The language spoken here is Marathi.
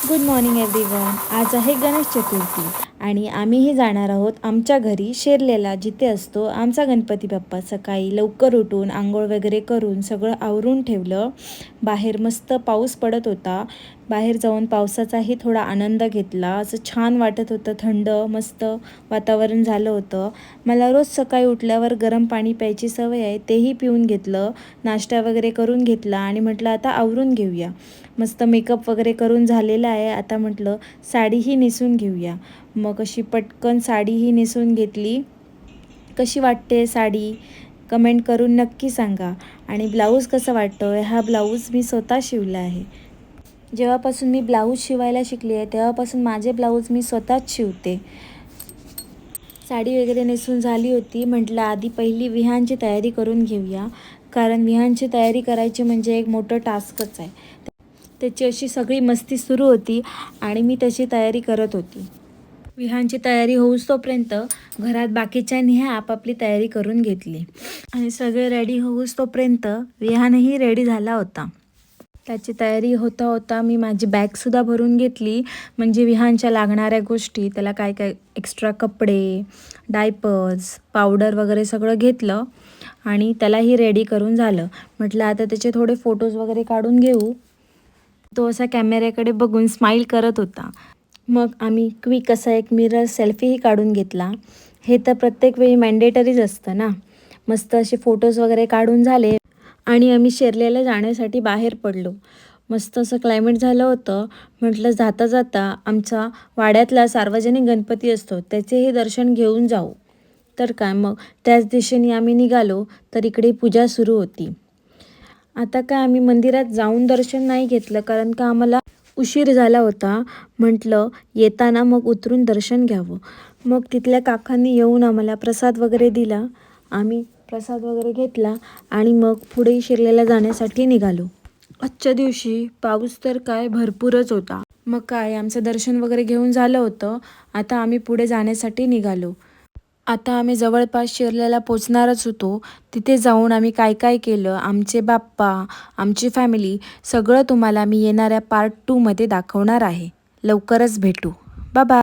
Good morning everyone. आज आहे गणेश चतुर्थी आणि आम्हीही जाणार आहोत आमच्या घरी शेरलेला जिथे असतो आमचा गणपती बाप्पा. सकाळी लवकर उठून आंघोळ वगैरे करून सगळं आवरून ठेवलं. बाहेर मस्त पाऊस पडत होता. बाहेर जाऊन पावसाचाही थोडा आनंद घेतला. असं छान वाटत होतं, थंड मस्त वातावरण झालं होतं. मला रोज सकाळी उठल्यावर गरम पाणी प्यायची सवय आहे, तेही पिऊन घेतलं. नाश्ता वगैरे करून घेतला आणि म्हटलं आता आवरून घेऊया. मस्त मेकअप वगैरे करून झालेला आहे. आता म्हटलं साडीही नेसून घेऊया. मग अशी पटकन साडीही नेसून घेतली. कशी वाटते साडी कमेंट करून नक्की सांगा. आणि ब्लाऊज कसं वाटतो आहे, हा ब्लाऊज मी स्वतः शिवला आहे. जेव्हापासून मी ब्लाऊज शिवायला शिकली आहे तेव्हापासून माझे ब्लाऊज मी स्वतःच शिवते. साडी वगैरे नेसून झाली होती. म्हटलं आधी पहिली विहांची तयारी करून घेऊया, कारण विहांची तयारी करायची म्हणजे एक मोठं टास्कच आहे. त्याची अशी सगळी मस्ती सुरू होती आणि मी त्याची तयारी करत होती. विहांची तयारी होऊस तोपर्यंत घरात बाकीच्यांनी आपापली तयारी करून घेतली आणि सगळे रेडी होऊस तोपर्यंत विहानही रेडी झाला होता. त्याची तयारी होता होता मी माझी बॅगसुद्धा भरून घेतली, म्हणजे विहानच्या लागणाऱ्या गोष्टी, त्याला काय काय एक्स्ट्रा कपडे, डायपर्स, पावडर वगैरे सगळं घेतलं आणि त्यालाही रेडी करून झालं. म्हटलं आता त्याचे थोडे फोटोज वगैरे काढून घेऊ. तो असा कॅमेऱ्याकडे बघून स्माईल करत होता. मग आम्ही क्विक असा एक मिरर सेल्फीही काढून घेतला. हे तर प्रत्येक वेळी मॅन्डेटरीज असतं ना. मस्त असे फोटोज वगैरे काढून झाले आणि आम्ही शेरलेला जाण्यासाठी बाहेर पडलो. मस्त असं क्लायमेट झालं होतं. म्हटलं जाता जाता आमचा वाड्यातला सार्वजनिक गणपती असतो त्याचेही दर्शन घेऊन जाऊ. तर काय, मग त्याच दिशेने आम्ही निघालो तर इकडे पूजा सुरू होती. आता काय आम्ही मंदिरात जाऊन दर्शन नाही घेतलं, कारण का आम्हाला उशीर झाला होता. म्हटलं येताना मग उतरून दर्शन घ्यावं. मग तिथल्या काकांनी येऊन आम्हाला प्रसाद वगैरे दिला. आम्ही प्रसाद वगैरे घेतला आणि मग पुढे शिरलेला जाण्यासाठी निघालो. आजच्या दिवशी पाऊस तर काय भरपूरच होता. मग काय आमचं दर्शन वगैरे घेऊन झालं होतं. आता आम्ही पुढे जाण्यासाठी निघालो. आता आम्ही जवळपास शिरलेला पोचणारच होतो. तिथे जाऊन आम्ही काय काय केलं, आमचे बाप्पा, आमची फॅमिली, सगळं तुम्हाला मी येणाऱ्या पार्ट 2 मध्ये दाखवणार आहे. लवकरच भेटू. Bye bye.